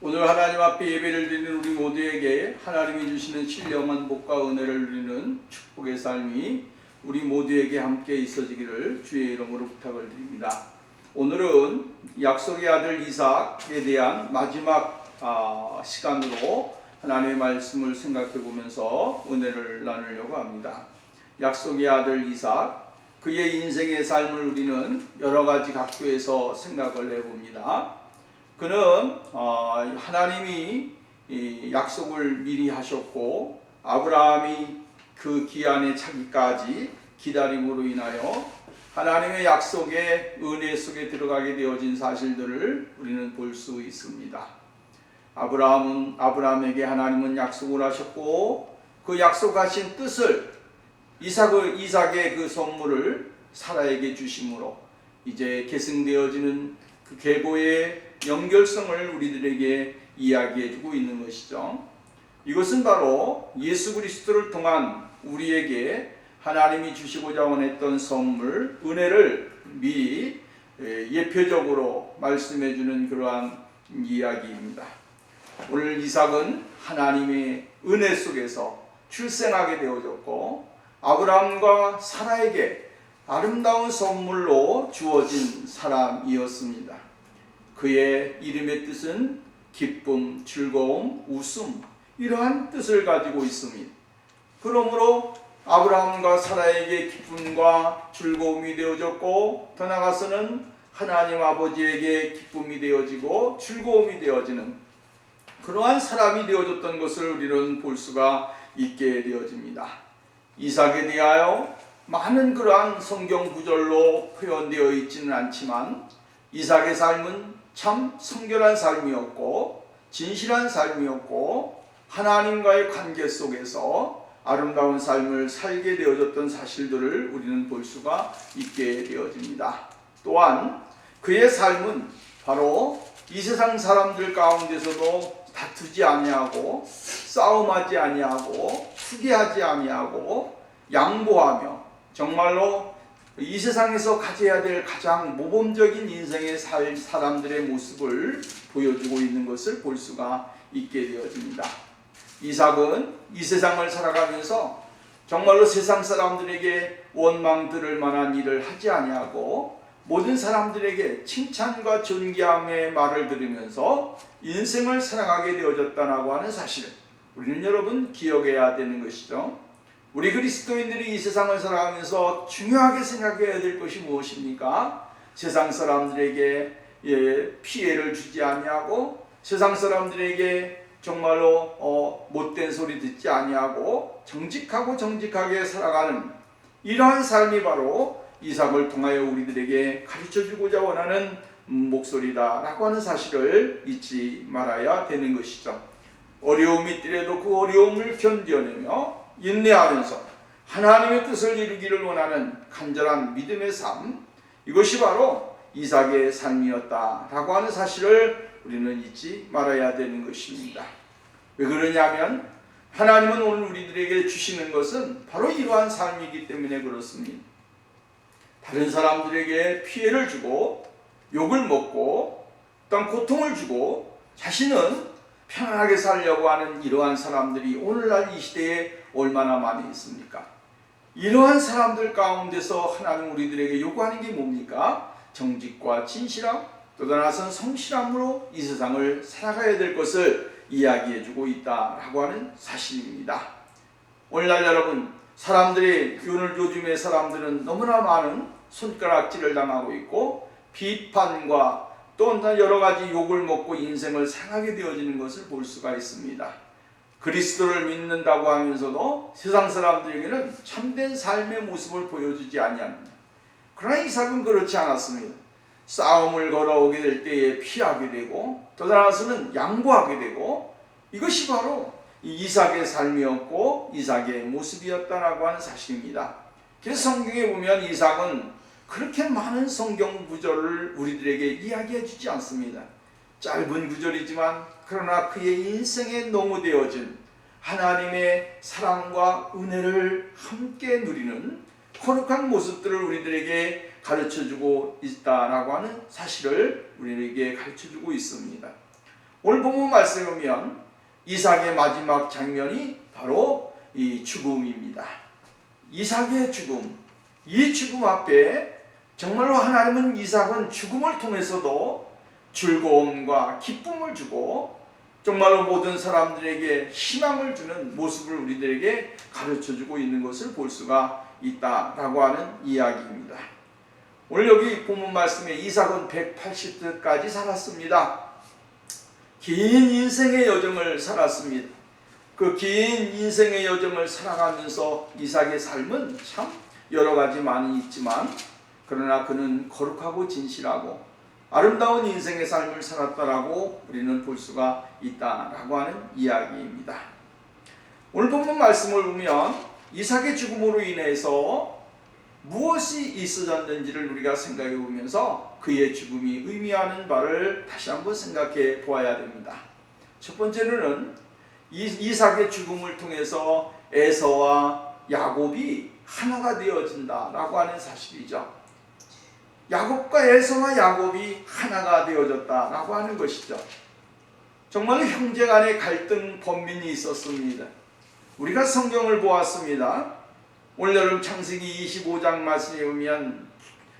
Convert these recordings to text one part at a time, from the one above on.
오늘 하나님 앞에 예배를 드리는 우리 모두에게 하나님이 주시는 신령한 복과 은혜를 누리는 축복의 삶이 우리 모두에게 함께 있어지기를 주의 이름으로 부탁을 드립니다. 오늘은 약속의 아들 이삭에 대한 마지막 시간으로 하나님의 말씀을 생각해 보면서 은혜를 나누려고 합니다. 약속의 아들 이삭, 그의 인생의 삶을 우리는 여러 가지 각도에서 생각을 해봅니다. 그는 하나님이 약속을 미리 하셨고 아브라함이 그 기한에 차기까지 기다림으로 인하여 하나님의 약속의 은혜 속에 들어가게 되어진 사실들을 우리는 볼 수 있습니다. 아브라함에게 하나님은 약속을 하셨고 그 약속하신 뜻을 이삭의 그 선물을 사라에게 주심으로 이제 계승되어지는 그 계보의 연결성을 우리들에게 이야기해주고 있는 것이죠. 이것은 바로 예수 그리스도를 통한 우리에게 하나님이 주시고자 원했던 선물, 은혜를 미리 예표적으로 말씀해주는 그러한 이야기입니다. 오늘 이삭은 하나님의 은혜 속에서 출생하게 되어졌고 아브라함과 사라에게 아름다운 선물로 주어진 사람이었습니다. 그의 이름의 뜻은 기쁨, 즐거움, 웃음 이러한 뜻을 가지고 있습니다. 그러므로 아브라함과 사라에게 기쁨과 즐거움이 되어졌고 더 나아가서는 하나님 아버지에게 기쁨이 되어지고 즐거움이 되어지는 그러한 사람이 되어졌던 것을 우리는 볼 수가 있게 되어집니다. 이삭에 대하여 많은 그러한 성경 구절로 표현되어 있지는 않지만 이삭의 삶은 참 성결한 삶이었고 진실한 삶이었고 하나님과의 관계 속에서 아름다운 삶을 살게 되어졌던 사실들을 우리는 볼 수가 있게 되어집니다. 또한 그의 삶은 바로 이 세상 사람들 가운데서도 다투지 아니하고 싸움하지 아니하고 투기하지 아니하고 양보하며 정말로 이 세상에서 가져야 될 가장 모범적인 인생의 사람들의 모습을 보여주고 있는 것을 볼 수가 있게 되어집니다. 이삭은 이 세상을 살아가면서 정말로 세상 사람들에게 원망 들을 만한 일을 하지 아니하고 모든 사람들에게 칭찬과 존귀함의 말을 들으면서 인생을 살아가게 되어졌다고 하는 사실을 우리는 여러분 기억해야 되는 것이죠. 우리 그리스도인들이 이 세상을 살아가면서 중요하게 생각해야 될 것이 무엇입니까? 세상 사람들에게 피해를 주지 아니하고 세상 사람들에게 정말로 못된 소리 듣지 아니하고 정직하게 살아가는 이러한 삶이 바로 이삭을 통하여 우리들에게 가르쳐주고자 원하는 목소리다라고 하는 사실을 잊지 말아야 되는 것이죠. 어려움이 있더라도 그 어려움을 견뎌내며 인내하면서 하나님의 뜻을 이루기를 원하는 간절한 믿음의 삶, 이것이 바로 이삭의 삶이었다라고 하는 사실을 우리는 잊지 말아야 되는 것입니다. 왜 그러냐면 하나님은 오늘 우리들에게 주시는 것은 바로 이러한 삶이기 때문에 그렇습니다. 다른 사람들에게 피해를 주고 욕을 먹고 또한 고통을 주고 자신은 편안하게 살려고 하는 이러한 사람들이 오늘날 이 시대에 얼마나 많이 있습니까? 이러한 사람들 가운데서 하나님 우리들에게 요구하는 게 뭡니까? 정직과 진실함, 또 다나선 성실함으로 이 세상을 살아가야 될 것을 이야기해주고 있다라고 하는 사실입니다. 오늘날 여러분, 오늘 요즘의 사람들은 너무나 많은 손가락질을 당하고 있고 비판과 또 여러 가지 욕을 먹고 인생을 살아가게 되어지는 것을 볼 수가 있습니다. 그리스도를 믿는다고 하면서도 세상 사람들에게는 참된 삶의 모습을 보여주지 아니합니다. 그러나 이삭은 그렇지 않았습니다. 싸움을 걸어오게 될 때에 피하게 되고 더 나아가서는 양보하게 되고 이것이 바로 이삭의 삶이었고 이삭의 모습이었다라고 하는 사실입니다. 그래서 성경에 보면 이삭은 그렇게 많은 성경 구절을 우리들에게 이야기해 주지 않습니다. 짧은 구절이지만 그러나 그의 인생에 농후되어진 하나님의 사랑과 은혜를 함께 누리는 거룩한 모습들을 우리들에게 가르쳐주고 있다라고 하는 사실을 우리에게 가르쳐주고 있습니다. 오늘 본문 말씀에 보면 이삭의 마지막 장면이 바로 이 죽음입니다. 이삭의 죽음. 이 죽음 앞에 정말로 하나님은 이삭은 죽음을 통해서도 즐거움과 기쁨을 주고 정말로 모든 사람들에게 희망을 주는 모습을 우리들에게 가르쳐주고 있는 것을 볼 수가 있다라고 하는 이야기입니다. 오늘 여기 본문 말씀에 이삭은 180세까지 살았습니다. 긴 인생의 여정을 살았습니다. 그 긴 인생의 여정을 살아가면서 이삭의 삶은 참 여러 가지 많이 있지만 그러나 그는 거룩하고 진실하고 아름다운 인생의 삶을 살았다라고 우리는 볼 수가 있다라고 하는 이야기입니다. 오늘 본문 말씀을 보면 이삭의 죽음으로 인해서 무엇이 있어졌는지를 우리가 생각해 보면서 그의 죽음이 의미하는 바를 다시 한번 생각해 보아야 됩니다. 첫 번째로는 이삭의 죽음을 통해서 에서와 야곱이 하나가 되어진다라고 하는 사실이죠. 야곱과 에서와 야곱이 하나가 되어졌다라고 하는 것이죠. 정말로 형제 간의 갈등 번민이 있었습니다. 우리가 성경을 보았습니다. 올여름 창세기 25장 말씀에 보면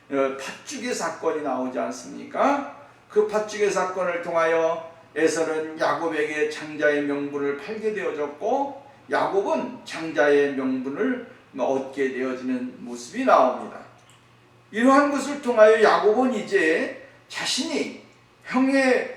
팥죽의 사건이 나오지 않습니까? 그 팥죽의 사건을 통하여 에서는 야곱에게 장자의 명분을 팔게 되어졌고 야곱은 장자의 명분을 얻게 되어지는 모습이 나옵니다. 이러한 것을 통하여 야곱은 이제 자신이 형의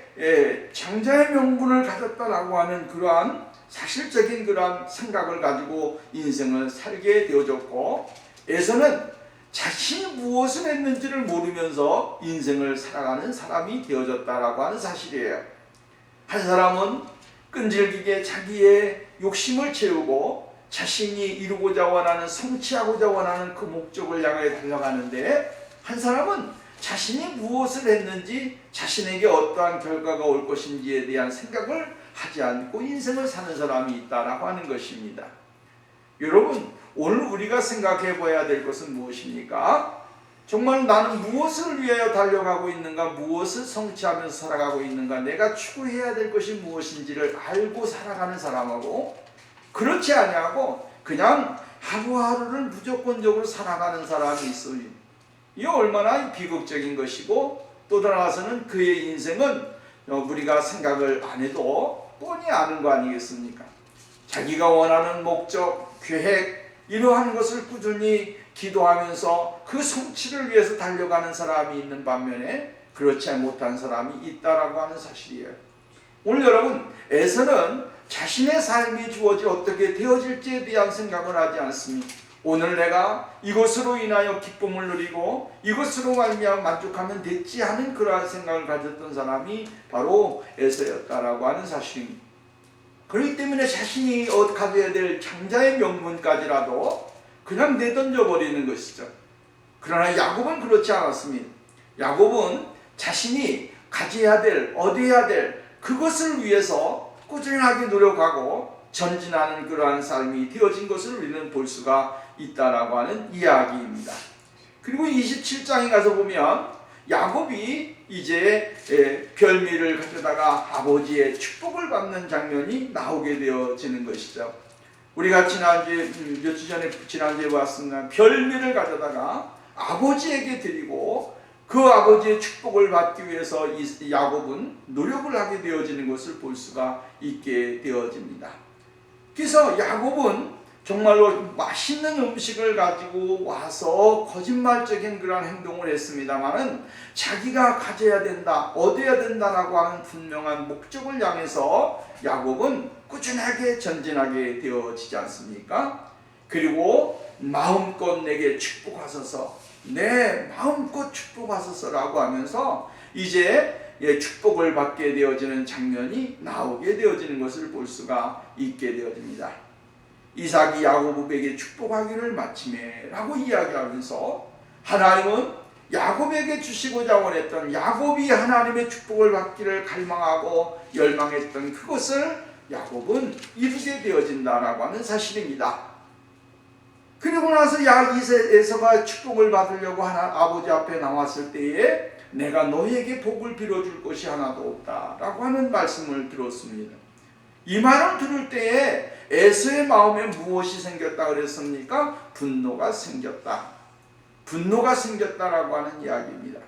장자의 명분을 가졌다라고 하는 그러한 사실적인 그러한 생각을 가지고 인생을 살게 되어졌고 에서는 자신이 무엇을 했는지를 모르면서 인생을 살아가는 사람이 되어졌다라고 하는 사실이에요. 한 사람은 끈질기게 자기의 욕심을 채우고 자신이 이루고자 원하는 성취하고자 원하는 그 목적을 향해 달려가는데 한 사람은 자신이 무엇을 했는지 자신에게 어떠한 결과가 올 것인지에 대한 생각을 하지 않고 인생을 사는 사람이 있다라고 하는 것입니다. 여러분 오늘 우리가 생각해 봐야 될 것은 무엇입니까? 정말 나는 무엇을 위하여 달려가고 있는가, 무엇을 성취하면서 살아가고 있는가, 내가 추구해야 될 것이 무엇인지를 알고 살아가는 사람하고 그렇지 아니하고 그냥 하루하루를 무조건적으로 살아가는 사람이 있어요. 이 얼마나 비극적인 것이고 또 나아가서는 그의 인생은 우리가 생각을 안 해도 뻔히 아는 거 아니겠습니까? 자기가 원하는 목적, 계획 이러한 것을 꾸준히 기도하면서 그 성취를 위해서 달려가는 사람이 있는 반면에 그렇지 못한 사람이 있다라고 하는 사실이에요. 오늘 여러분 에서는 자신의 삶이 주어질 어떻게 되어질지에 대한 생각을 하지 않습니다. 오늘 내가 이것으로 인하여 기쁨을 누리고 이것으로 말미암아 만족하면 됐지 하는 그러한 생각을 가졌던 사람이 바로 에서였다라고 하는 사실입니다. 그렇기 때문에 자신이 가져야 될 장자의 명분까지라도 그냥 내던져 버리는 것이죠. 그러나 야곱은 그렇지 않았습니다. 야곱은 자신이 가져야 될, 얻어야 될 그것을 위해서 꾸준하게 노력하고 전진하는 그러한 삶이 되어진 것을 우리는 볼 수가 있다라고 하는 이야기입니다. 그리고 27장에 가서 보면 야곱이 이제 별미를 가져다가 아버지의 축복을 받는 장면이 나오게 되어지는 것이죠. 우리가 지난주에 몇 주 전에 지난주에 봤습니다. 별미를 가져다가 아버지에게 드리고 그 아버지의 축복을 받기 위해서 이 야곱은 노력을 하게 되어지는 것을 볼 수가 있게 되어집니다. 그래서 야곱은 정말로 맛있는 음식을 가지고 와서 거짓말적인 그런 행동을 했습니다만은 자기가 가져야 된다, 얻어야 된다라고 하는 분명한 목적을 향해서 야곱은 꾸준하게 전진하게 되어지지 않습니까? 그리고 마음껏 내게 축복하소서, 내 마음껏 축복하소서라고 하면서 이제 축복을 받게 되어지는 장면이 나오게 되어지는 것을 볼 수가 있게 되어집니다. 이삭이 야곱에게 축복하기를 마치매 라고 이야기하면서 하나님은 야곱에게 주시고자 원했던 야곱이 하나님의 축복을 받기를 갈망하고 열망했던 그것을 야곱은 이루게 되어진다라고 하는 사실입니다. 그리고 나서 에서가 축복을 받으려고 아버지 앞에 나왔을 때에 내가 너에게 복을 빌어줄 것이 하나도 없다 라고 하는 말씀을 들었습니다. 이 말을 들을 때에 에서의 마음에 무엇이 생겼다 그랬습니까? 분노가 생겼다. 분노가 생겼다라고 하는 이야기입니다.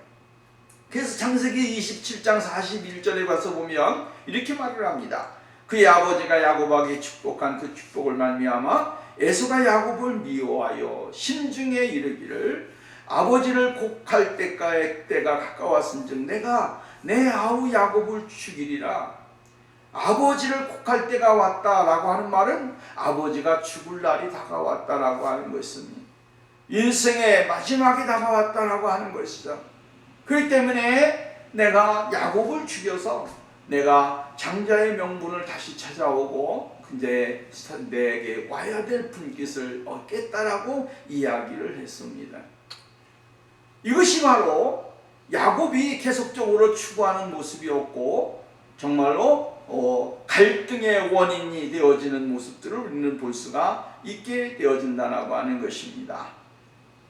그래서 창세기 27장 41절에 가서 보면 이렇게 말을 합니다. 그의 아버지가 야곱에게 축복한 그 축복을 말미암아 에서가 야곱을 미워하여 심중에 이르기를 아버지를 곡할 때가 가까웠은즉 내가 내 아우 야곱을 죽이리라. 아버지를 곡할 때가 왔다라고 하는 말은 아버지가 죽을 날이 다가왔다라고 하는 것입니다. 인생의 마지막이 다가왔다라고 하는 것이죠. 그렇기 때문에 내가 야곱을 죽여서 내가 장자의 명분을 다시 찾아오고 이제 내게 와야 될 분깃을 얻겠다라고 이야기를 했습니다. 이것이 바로 야곱이 계속적으로 추구하는 모습이었고 정말로 갈등의 원인이 되어지는 모습들을 우리는 볼 수가 있게 되어진다라고 하는 것입니다.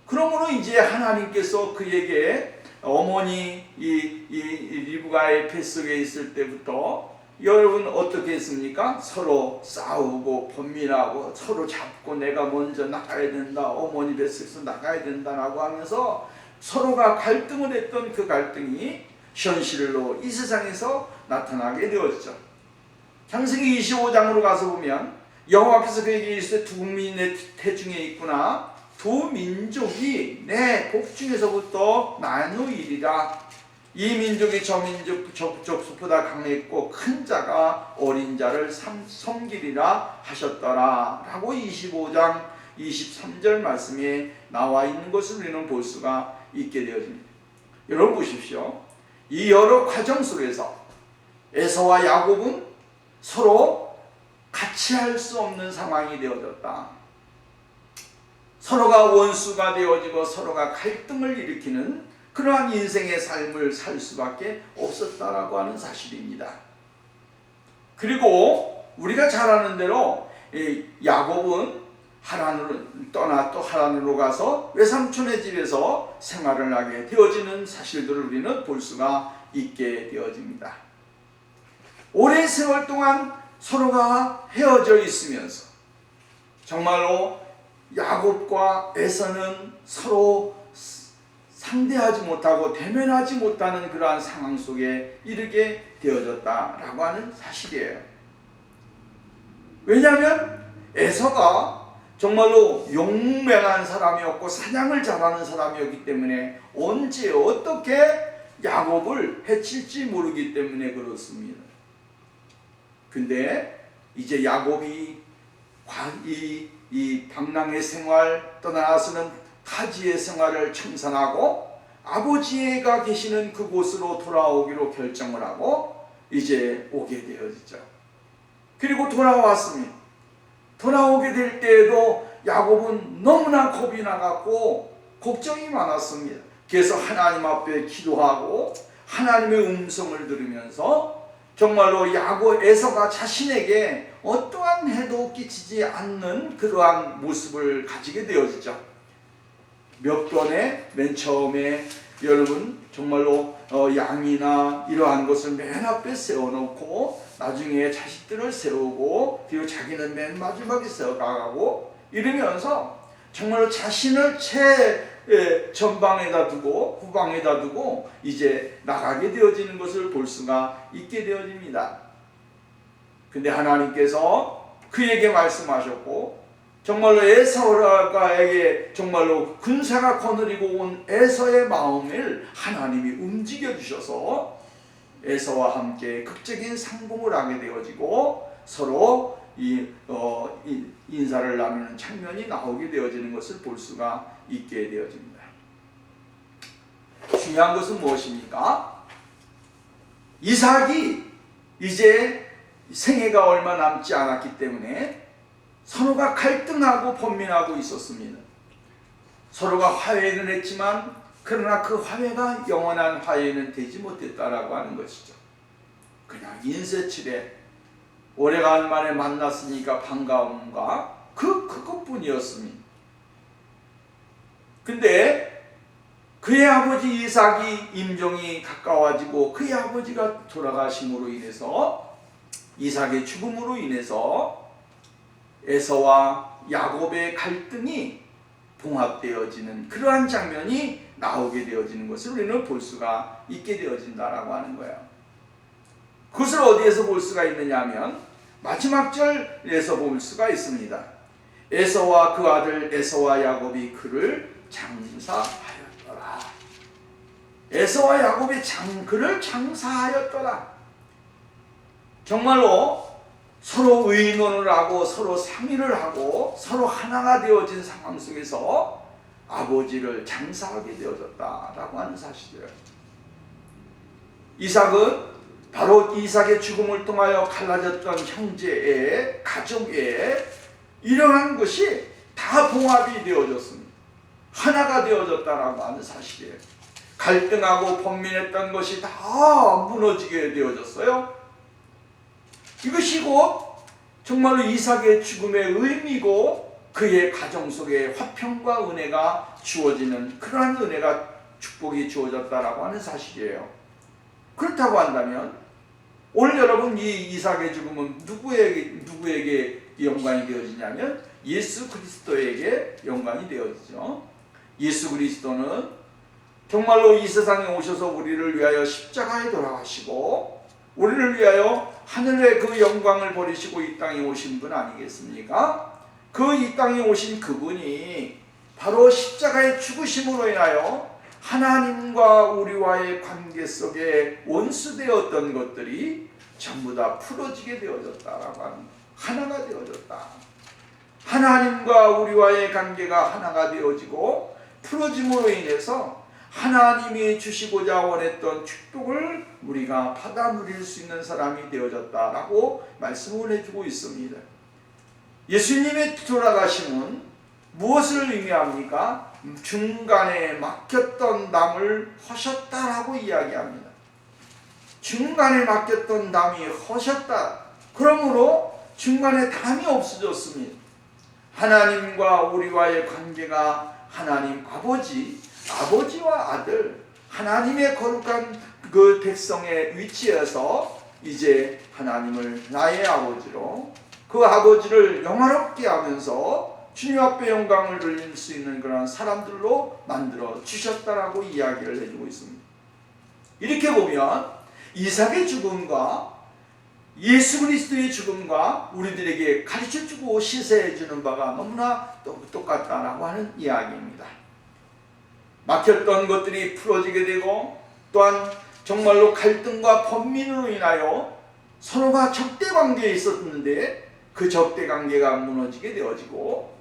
그러므로 이제 하나님께서 그에게 어머니 리브가의 뱃속에 있을 때부터 여러분 어떻게 했습니까? 서로 싸우고 번민하고 서로 잡고 내가 먼저 나가야 된다, 어머니 뱃속에서 나가야 된다라고 하면서 서로가 갈등을 했던 그 갈등이 현실로 이 세상에서 나타나게 되었죠. 창세기 25장으로 가서 보면 여호와께서 그에게 이르시되 두 국민이 내 태중에 있구나. 두 민족이 내 복중에서부터 나누이리라. 이 민족이 저 민족 족속보다 강했고 큰 자가 어린 자를 섬기리라 하셨더라 라고 25장 23절 말씀에 나와 있는 것을 우리는 볼 수가 있게 되어집니다. 여러분 보십시오. 이 여러 과정 속에서 에서와 야곱은 서로 같이 할 수 없는 상황이 되어졌다. 서로가 원수가 되어지고 서로가 갈등을 일으키는 그러한 인생의 삶을 살 수밖에 없었다라고 하는 사실입니다. 그리고 우리가 잘 아는 대로 야곱은 하란으로 떠나 또 하란으로 가서 외삼촌의 집에서 생활을 하게 되어지는 사실들을 우리는 볼 수가 있게 되어집니다. 오랜 세월 동안 서로가 헤어져 있으면서 정말로 야곱과 에서는 서로 상대하지 못하고 대면하지 못하는 그러한 상황 속에 이르게 되어졌다라고 하는 사실이에요. 왜냐하면 에서가 정말로 용맹한 사람이었고 사냥을 잘하는 사람이었기 때문에 언제 어떻게 야곱을 해칠지 모르기 때문에 그렇습니다. 근데 이제 야곱이 이 방랑의 생활 떠나서는 타지의 생활을 청산하고 아버지가 계시는 그곳으로 돌아오기로 결정을 하고 이제 오게 되어지죠. 그리고 돌아왔습니다. 돌아오게 될 때에도 야곱은 너무나 겁이 나갔고 걱정이 많았습니다. 그래서 하나님 앞에 기도하고 하나님의 음성을 들으면서 정말로 에서가 자신에게 어떠한 해도 끼치지 않는 그러한 모습을 가지게 되어지죠. 몇 번에 맨 처음에 여러분 정말로 양이나 이러한 것을 맨 앞에 세워놓고 나중에 자식들을 세우고 그리고 자기는 맨 마지막에 세워가고 이러면서 정말로 자신을 전방에다 두고 후방에다 두고 이제 나가게 되어지는 것을 볼 수가 있게 되어집니다. 근데 하나님께서 그에게 말씀하셨고 정말로 에서에게 정말로 군사가 거느리고 온 에서의 마음을 하나님이 움직여 주셔서 에서와 함께 극적인 상봉을 하게 되어지고 서로 인사를 나누는 장면이 나오게 되어지는 것을 볼 수가 있게 되어집니다. 중요한 것은 무엇입니까? 이삭이 이제 생애가 얼마 남지 않았기 때문에 서로가 갈등하고 번민하고 있었습니다. 서로가 화해는 했지만 그러나 그 화해가 영원한 화해는 되지 못했다라고 하는 것이죠. 그냥 인쇄칠에 오래간만에 만났으니까 반가움과 그것뿐이었습니다. 근데 그의 아버지 이삭이 임종이 가까워지고 그의 아버지가 돌아가심으로 인해서 이삭의 죽음으로 인해서 에서와 야곱의 갈등이 봉합되어지는 그러한 장면이 나오게 되어지는 것을 우리는 볼 수가 있게 되어진다라고 하는 거예요. 그것을 어디에서 볼 수가 있느냐 하면 마지막 절에서 볼 수가 있습니다. 에서와 그 아들 에서와 야곱이 그를 장사하였더라. 에서와 야곱이 그를 장사하였더라. 정말로 서로 의논을 하고 서로 상의를 하고 서로 하나가 되어진 상황 속에서 아버지를 장사하게 되어졌다라고 하는 사실이에요. 이삭은 바로 이삭의 죽음을 통하여 갈라졌던 형제의 가족의 이러한 것이 다 봉합이 되어졌습니다. 하나가 되어졌다라고 하는 사실이에요. 갈등하고 번민했던 것이 다 무너지게 되어졌어요. 이것이 곧 정말로 이삭의 죽음의 의미고 그의 가정 속에 화평과 은혜가 주어지는 그러한 은혜가 축복이 주어졌다라고 하는 사실이에요. 그렇다고 한다면 오늘 여러분 이 이삭의 죽음은 누구에게 영광이 되어지냐면 예수 그리스도에게 영광이 되어지죠. 예수 그리스도는 정말로 이 세상에 오셔서 우리를 위하여 십자가에 돌아가시고 우리를 위하여 하늘의 그 영광을 버리시고 이 땅에 오신 분 아니겠습니까? 그 이 땅에 오신 그분이 바로 십자가의 죽으심으로 인하여 하나님과 우리와의 관계 속에 원수되었던 것들이 전부 다 풀어지게 되어졌다라고 하는, 하나가 되어졌다. 하나님과 우리와의 관계가 하나가 되어지고 풀어짐으로 인해서 하나님이 주시고자 원했던 축복을 우리가 받아 누릴 수 있는 사람이 되어졌다라고 말씀을 해주고 있습니다. 예수님의 돌아가심은 무엇을 의미합니까? 중간에 막혔던 담을 허셨다라고 이야기합니다. 중간에 막혔던 담이 허셨다. 그러므로 중간에 담이 없어졌습니다. 하나님과 우리와의 관계가 하나님 아버지와 아들, 하나님의 거룩한 그 백성의 위치에서 이제 하나님을 나의 아버지로 그 아버지를 영화롭게 하면서 주님 앞에 영광을 돌릴 수 있는 그런 사람들로 만들어 주셨다라고 이야기를 해주고 있습니다. 이렇게 보면 이삭의 죽음과 예수 그리스도의 죽음과 우리들에게 가르쳐주고 시사해주는 바가 너무나 똑같다라고 하는 이야기입니다. 막혔던 것들이 풀어지게 되고 또한 정말로 갈등과 번민으로 인하여 서로가 적대관계에 있었는데 그 적대관계가 무너지게 되어지고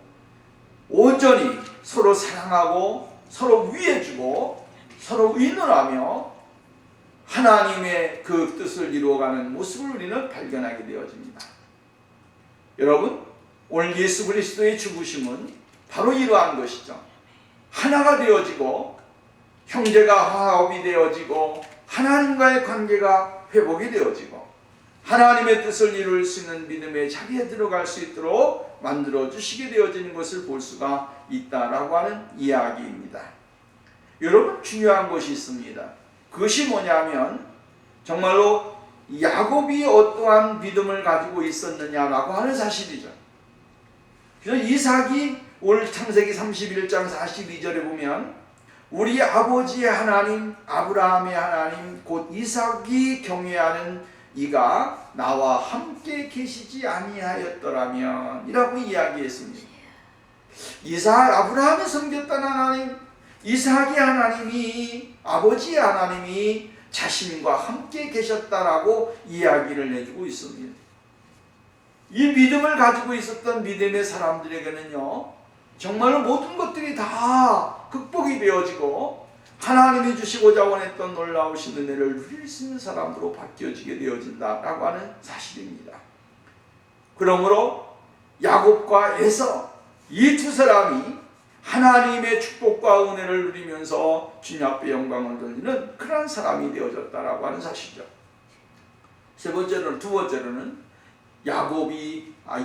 온전히 서로 사랑하고 서로 위해주고 서로 의논하며 하나님의 그 뜻을 이루어가는 모습을 우리는 발견하게 되어집니다. 여러분, 오늘 예수 그리스도의 죽으심은 바로 이러한 것이죠. 하나가 되어지고 형제가 화합이 되어지고 하나님과의 관계가 회복이 되어지고 하나님의 뜻을 이룰 수 있는 믿음의 자리에 들어갈 수 있도록 만들어 주시게 되어지는 것을 볼 수가 있다라고 하는 이야기입니다. 여러분, 중요한 것이 있습니다. 그것이 뭐냐면 정말로 야곱이 어떠한 믿음을 가지고 있었느냐라고 하는 사실이죠. 그래서 이삭이 오늘 창세기 31장 42절에 보면 우리 아버지의 하나님 아브라함의 하나님 곧 이삭이 경외하는 이가 나와 함께 계시지 아니하였더라면 이라고 이야기했습니다. 아브라함이 섬겼던 하나님, 이삭의 하나님이, 아버지의 하나님이 자신과 함께 계셨다라고 이야기를 해주고 있습니다. 이 믿음을 가지고 있었던 믿음의 사람들에게는요, 정말로 모든 것들이 다 극복이 되어지고 하나님이 주시고자 원했던 놀라우신 은혜를 누릴 수 있는 사람으로 바뀌어지게 되어진다라고 하는 사실입니다. 그러므로 야곱과 에서 이 두 사람이 하나님의 축복과 은혜를 누리면서 주님 앞에 영광을 돌리는 그런 사람이 되어졌다라고 하는 사실이죠. 두 번째로는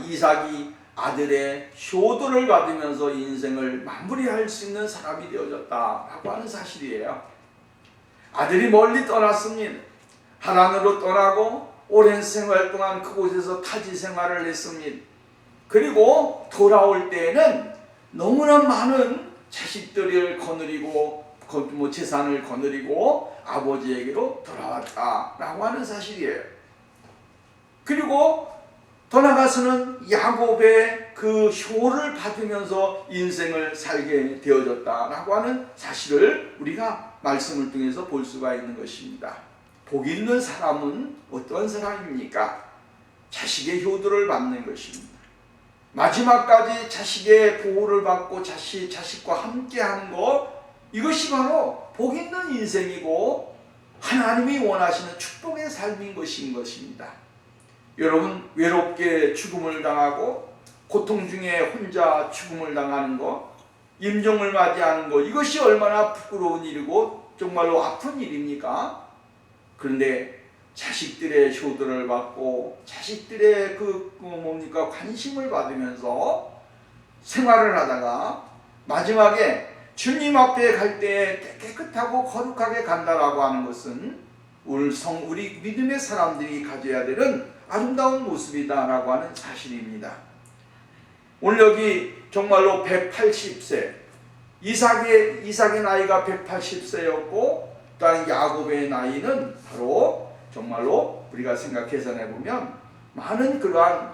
이삭이 아들의 효도를 받으면서 인생을 마무리할 수 있는 사람이 되어졌다라고 하는 사실이에요. 아들이 멀리 떠났습니다. 하란으로 떠나고 오랜 생활 동안 그곳에서 타지 생활을 했습니다. 그리고 돌아올 때에는 너무나 많은 자식들을 거느리고 재산을 거느리고 아버지에게로 돌아왔다라고 하는 사실이에요. 그리고 떠나가서는 야곱의 그 효를 받으면서 인생을 살게 되어졌다라고 하는 사실을 우리가 말씀을 통해서 볼 수가 있는 것입니다. 복 있는 사람은 어떠한 사람입니까? 자식의 효도를 받는 것입니다. 마지막까지 자식의 보호를 받고 자식과 함께하는 것, 이것이 바로 복 있는 인생이고 하나님이 원하시는 축복의 삶인 것입니다. 여러분, 외롭게 죽음을 당하고 고통 중에 혼자 죽음을 당하는 것, 임종을 맞이하는 것, 이것이 얼마나 부끄러운 일이고 정말로 아픈 일입니까? 그런데 자식들의 효도를 받고 자식들의 관심을 받으면서 생활을 하다가 마지막에 주님 앞에 갈 때 깨끗하고 거룩하게 간다라고 하는 것은 우리 믿음의 사람들이 가져야 되는 아름다운 모습이다라고 하는 사실입니다. 오늘 여기 정말로 180세, 이삭의 나이가 180세였고 또한 야곱의 나이는 바로 정말로 우리가 생각해서 해보면 많은 그러한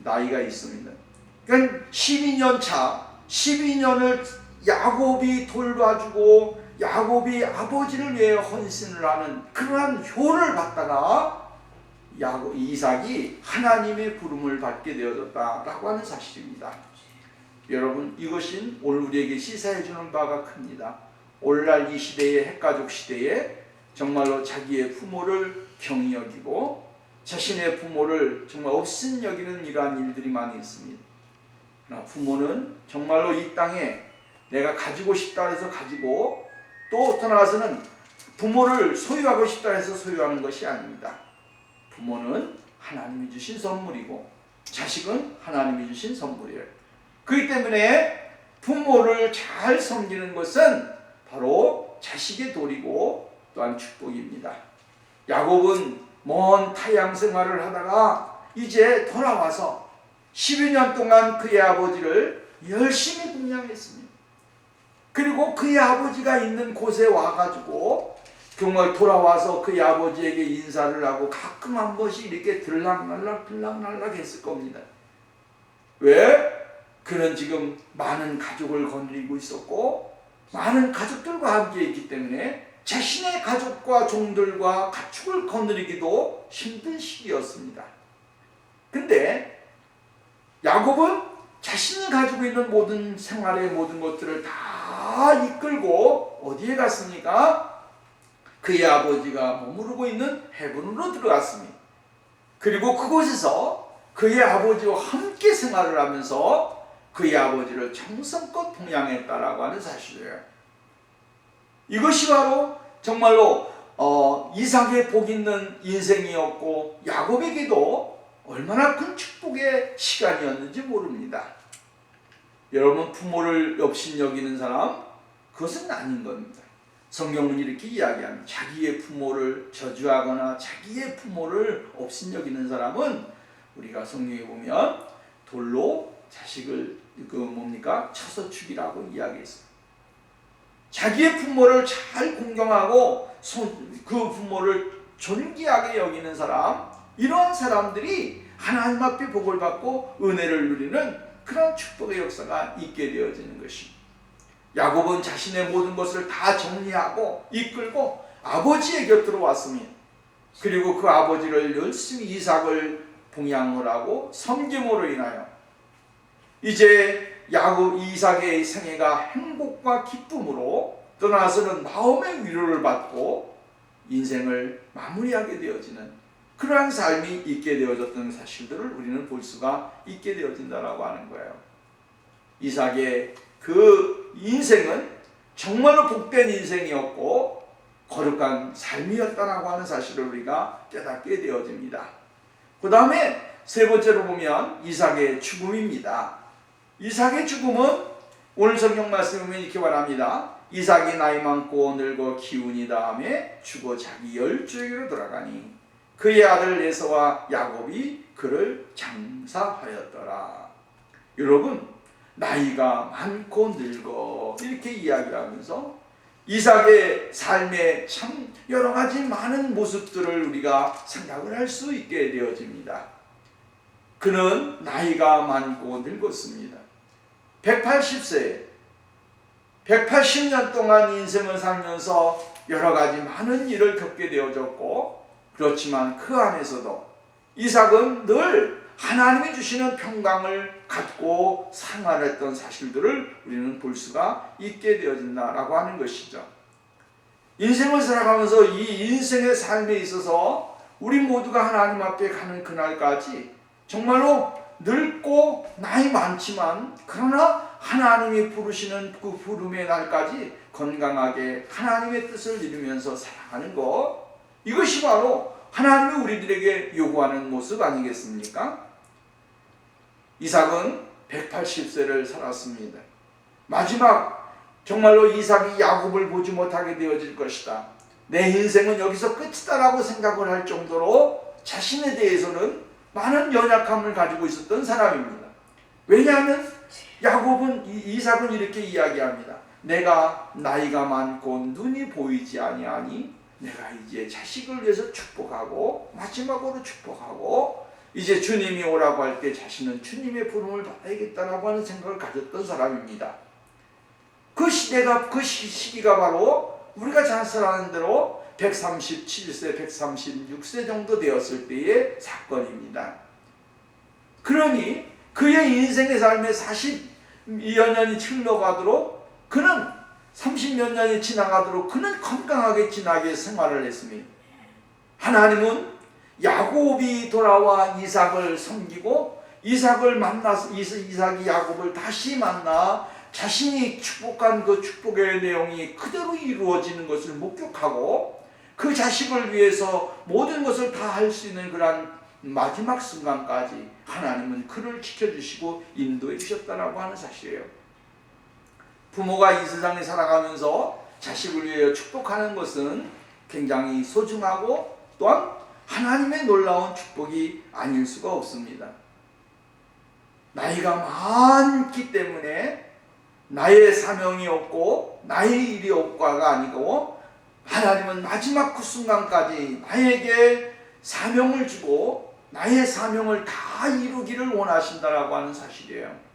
나이가 있습니다. 그러니까 12년 차, 12년을 야곱이 돌봐주고 야곱이 아버지를 위해 헌신을 하는 그러한 효를 받다가 이삭이 하나님의 부름을 받게 되어졌다라고 하는 사실입니다. 여러분, 이것은 오늘 우리에게 시사해주는 바가 큽니다. 오늘날 이 시대의 핵가족 시대에 정말로 자기의 부모를 경히 여기고 자신의 부모를 정말 없인 여기는 이러한 일들이 많이 있습니다. 그러나 부모는 정말로 이 땅에 내가 가지고 싶다 해서 가지고 또 떠나가서는 부모를 소유하고 싶다 해서 소유하는 것이 아닙니다. 부모는 하나님이 주신 선물이고 자식은 하나님이 주신 선물이에요. 그렇기 때문에 부모를 잘 섬기는 것은 바로 자식의 도리고 또한 축복입니다. 야곱은 먼 타양 생활을 하다가 이제 돌아와서 12년 동안 그의 아버지를 열심히 공양했습니다. 그리고 그의 아버지가 있는 곳에 와가지고 정말 돌아와서 그의 아버지에게 인사를 하고 가끔 한 번씩 이렇게 들락날락 했을 겁니다. 왜? 그는 지금 많은 가족을 거느리고 있었고 많은 가족들과 함께 있기 때문에 자신의 가족과 종들과 가축을 거느리기도 힘든 시기였습니다. 근데 야곱은 자신이 가지고 있는 모든 생활의 모든 것들을 다 이끌고 어디에 갔습니까? 그의 아버지가 머무르고 있는 헤브론으로 들어갔습니다. 그리고 그곳에서 그의 아버지와 함께 생활을 하면서 그의 아버지를 정성껏 봉양했다라고 하는 사실이에요. 이것이 바로 정말로 이삭의 복 있는 인생이었고 야곱에게도 얼마나 큰 축복의 시간이었는지 모릅니다. 여러분, 부모를 업신여기는 사람, 그것은 아닌 겁니다. 성경은 이렇게 이야기합니다. 자기의 부모를 저주하거나 자기의 부모를 업신여기는 사람은 우리가 성경에 보면 돌로 자식을 쳐서 죽이라고 이야기했습니다. 자기의 부모를 잘 공경하고 그 부모를 존귀하게 여기는 사람, 이러한 사람들이 하나님 앞에 복을 받고 은혜를 누리는 그런 축복의 역사가 있게 되어지는 것입니다. 야곱은 자신의 모든 것을 다 정리하고 이끌고 아버지의 곁으로 왔습니다. 그리고 그 아버지를 열심히 이삭을 봉양을 하고 섬김으로 인하여 이제 이삭의 생애가 행복과 기쁨으로 떠나서는 마음의 위로를 받고 인생을 마무리하게 되어지는 그러한 삶이 있게 되어졌던 사실들을 우리는 볼 수가 있게 되어진다라고 하는 거예요. 이삭의 그 인생은 정말로 복된 인생이었고 거룩한 삶이었다라고 하는 사실을 우리가 깨닫게 되어집니다. 그 다음에 세 번째로 보면 이삭의 죽음입니다. 이삭의 죽음은 오늘 성경 말씀에 보면 이렇게 말합니다. 이삭이 나이 많고 늙어 기운이 다음에 죽어 자기 열조에게로 돌아가니 그의 아들 에서와 야곱이 그를 장사하였더라. 여러분, 나이가 많고 늙어 이렇게 이야기하면서 이삭의 삶에 참 여러 가지 많은 모습들을 우리가 생각을 할 수 있게 되어집니다. 그는 나이가 많고 늙었습니다. 180세, 180년 동안 인생을 살면서 여러 가지 많은 일을 겪게 되어졌고, 그렇지만 그 안에서도 이삭은 늘 하나님이 주시는 평강을 갖고 생활했던 사실들을 우리는 볼 수가 있게 되어진다라고 하는 것이죠. 인생을 살아가면서 이 인생의 삶에 있어서 우리 모두가 하나님 앞에 가는 그날까지 정말로 늙고 나이 많지만 그러나 하나님이 부르시는 그 부름의 날까지 건강하게 하나님의 뜻을 이루면서 살아가는 것, 이것이 바로 하나님이 우리들에게 요구하는 모습 아니겠습니까? 이삭은 180세를 살았습니다. 마지막 정말로 이삭이 야곱을 보지 못하게 되어질 것이다, 내 인생은 여기서 끝이다라고 생각을 할 정도로 자신에 대해서는 많은 연약함을 가지고 있었던 사람입니다. 왜냐하면 이삭은 이렇게 이야기합니다. 내가 나이가 많고 눈이 보이지 아니하니 내가 이제 자식을 위해서 축복하고 마지막으로 축복하고 이제 주님이 오라고 할 때 자신은 주님의 부름을 받아야겠다라고 하는 생각을 가졌던 사람입니다. 그 시대가, 그 시기가 바로 우리가 잘 살아가는 대로 137세, 136세 정도 되었을 때의 사건입니다. 그러니 그의 인생의 삶에 40여 년이 흘러가도록, 그는 30몇 년이 지나가도록 그는 건강하게 지나게 생활을 했습니다. 하나님은 야곱이 돌아와 이삭을 섬기고 이삭을 만나서 이삭이 야곱을 다시 만나 자신이 축복한 그 축복의 내용이 그대로 이루어지는 것을 목격하고 그 자식을 위해서 모든 것을 다 할 수 있는 그러한 마지막 순간까지 하나님은 그를 지켜주시고 인도해 주셨다라고 하는 사실이에요. 부모가 이 세상에 살아가면서 자식을 위해 축복하는 것은 굉장히 소중하고 또한 하나님의 놀라운 축복이 아닐 수가 없습니다. 나이가 많기 때문에 나의 사명이 없고 나의 일이 없고가 아니고 하나님은 마지막 그 순간까지 나에게 사명을 주고 나의 사명을 다 이루기를 원하신다라고 하는 사실이에요.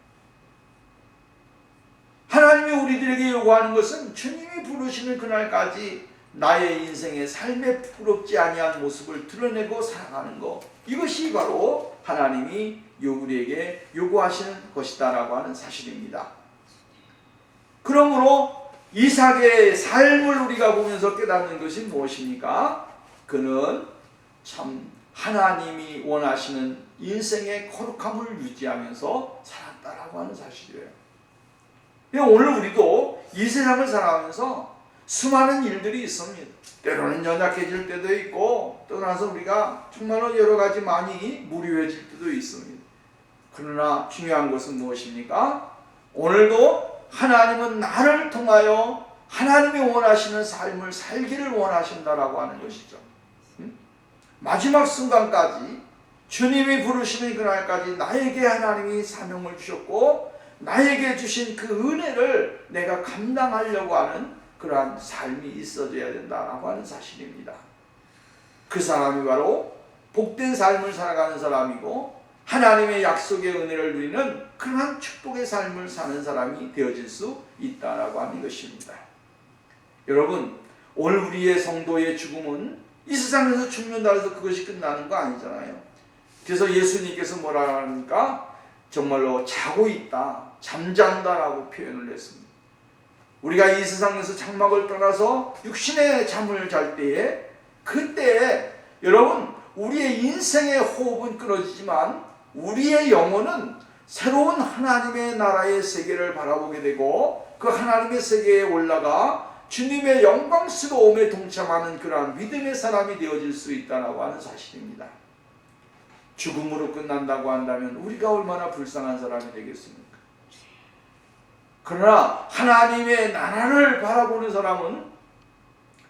하나님이 우리들에게 요구하는 것은 주님이 부르시는 그날까지 나의 인생의 삶에 부럽지 아니한 모습을 드러내고 살아가는 것, 이것이 바로 하나님이 우리에게 요구하시는 것이다라고 하는 사실입니다. 그러므로 이삭의 삶을 우리가 보면서 깨닫는 것이 무엇입니까? 그는 참 하나님이 원하시는 인생의 거룩함을 유지하면서 살았다라고 하는 사실이에요. 오늘 우리도 이 세상을 살아가면서 수많은 일들이 있습니다. 때로는 연약해질 때도 있고 떠나서 우리가 정말로 여러 가지 많이 무료해질 때도 있습니다. 그러나 중요한 것은 무엇입니까? 오늘도 하나님은 나를 통하여 하나님이 원하시는 삶을 살기를 원하신다라고 하는 것이죠. 마지막 순간까지 주님이 부르시는 그날까지 나에게 하나님이 사명을 주셨고 나에게 주신 그 은혜를 내가 감당하려고 하는 그러한 삶이 있어져야 된다라고 하는 사실입니다. 그 사람이 바로 복된 삶을 살아가는 사람이고 하나님의 약속의 은혜를 누리는 그러한 축복의 삶을 사는 사람이 되어질 수 있다라고 하는 것입니다. 여러분, 오늘 우리의 성도의 죽음은 이 세상에서 죽는다 해서 그것이 끝나는 거 아니잖아요. 그래서 예수님께서 뭐라 하니까 정말로 자고 있다, 잠잔다라고 표현을 했습니다. 우리가 이 세상에서 장막을 떠나서 육신의 잠을 잘 때에, 그때에 여러분 우리의 인생의 호흡은 끊어지지만 우리의 영혼은 새로운 하나님의 나라의 세계를 바라보게 되고 그 하나님의 세계에 올라가 주님의 영광스러움에 동참하는 그러한 믿음의 사람이 되어질 수 있다고 하는 사실입니다. 죽음으로 끝난다고 한다면 우리가 얼마나 불쌍한 사람이 되겠습니까? 그러나 하나님의 나라를 바라보는 사람은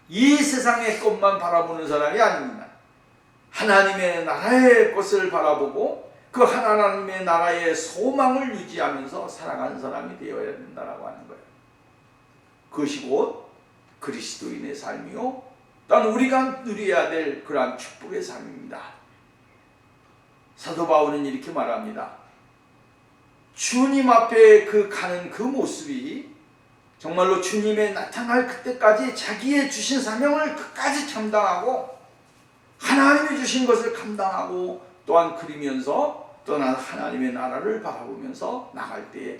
이 세상의 것만 바라보는 사람이 아닙니다. 하나님의 나라의 것을 바라보고 그 하나님의 나라의 소망을 유지하면서 살아가는 사람이 되어야 된다고 하는 거예요. 그것이 곧 그리스도인의 삶이요, 또한 우리가 누려야 될 그러한 축복의 삶입니다. 사도 바울은 이렇게 말합니다. 주님 앞에 가는 그 모습이 정말로 주님의 나타날 그때까지 자기의 주신 사명을 끝까지 감당하고 하나님이 주신 것을 감당하고 또한 그리면서 또한 하나님의 나라를 바라보면서 나갈 때에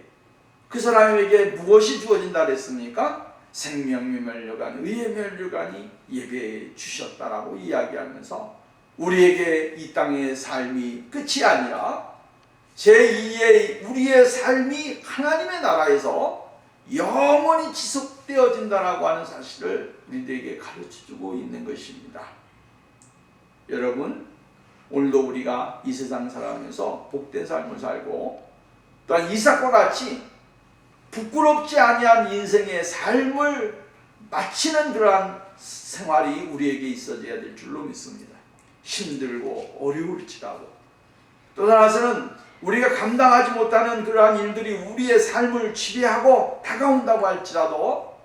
그 사람에게 무엇이 주어진다 그랬습니까? 생명의 면류관, 의의 면류관이 예배해 주셨다라고 이야기하면서 우리에게 이 땅의 삶이 끝이 아니라 제2의 우리의 삶이 하나님의 나라에서 영원히 지속되어진다라고 하는 사실을 우리들에게 가르쳐주고 있는 것입니다. 여러분, 오늘도 우리가 이 세상 살아가면서 복된 삶을 살고 또한 이삭과 같이 부끄럽지 아니한 인생의 삶을 마치는 그러한 생활이 우리에게 있어져야 될 줄로 믿습니다. 힘들고 어려울지라도 또 하나는 우리가 감당하지 못하는 그러한 일들이 우리의 삶을 지배하고 다가온다고 할지라도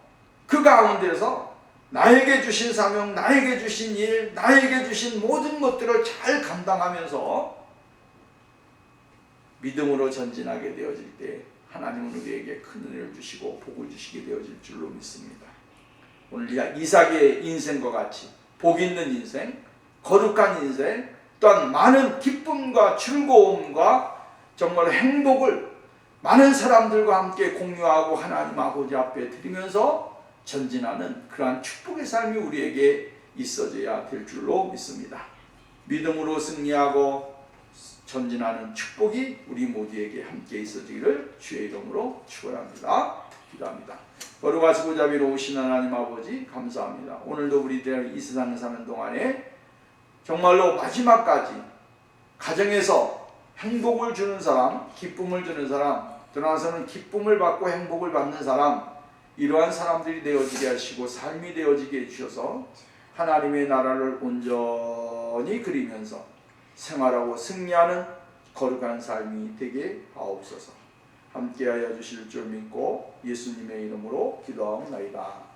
그 가운데서 나에게 주신 사명, 나에게 주신 일, 나에게 주신 모든 것들을 잘 감당하면서 믿음으로 전진하게 되어질 때 하나님은 우리에게 큰 은혜를 주시고 복을 주시게 되어질 줄로 믿습니다. 오늘 이삭의 인생과 같이 복 있는 인생, 거룩한 인생, 또한 많은 기쁨과 즐거움과 정말 행복을 많은 사람들과 함께 공유하고 하나님 아버지 앞에 드리면서 전진하는 그러한 축복의 삶이 우리에게 있어져야 될 줄로 믿습니다. 믿음으로 승리하고 전진하는 축복이 우리 모두에게 함께 있어지기를 주의 이름으로 축원합니다. 기도합니다. 거룩하시고 자비로우신 하나님 아버지 감사합니다. 오늘도 우리들 이 세상에 사는 동안에 정말로 마지막까지 가정에서 행복을 주는 사람, 기쁨을 주는 사람, 떠나서는 기쁨을 받고 행복을 받는 사람, 이러한 사람들이 되어지게 하시고 삶이 되어지게 해주셔서 하나님의 나라를 온전히 그리면서 생활하고 승리하는 거룩한 삶이 되게 하옵소서. 함께하여 주실 줄 믿고 예수님의 이름으로 기도하옵나이다.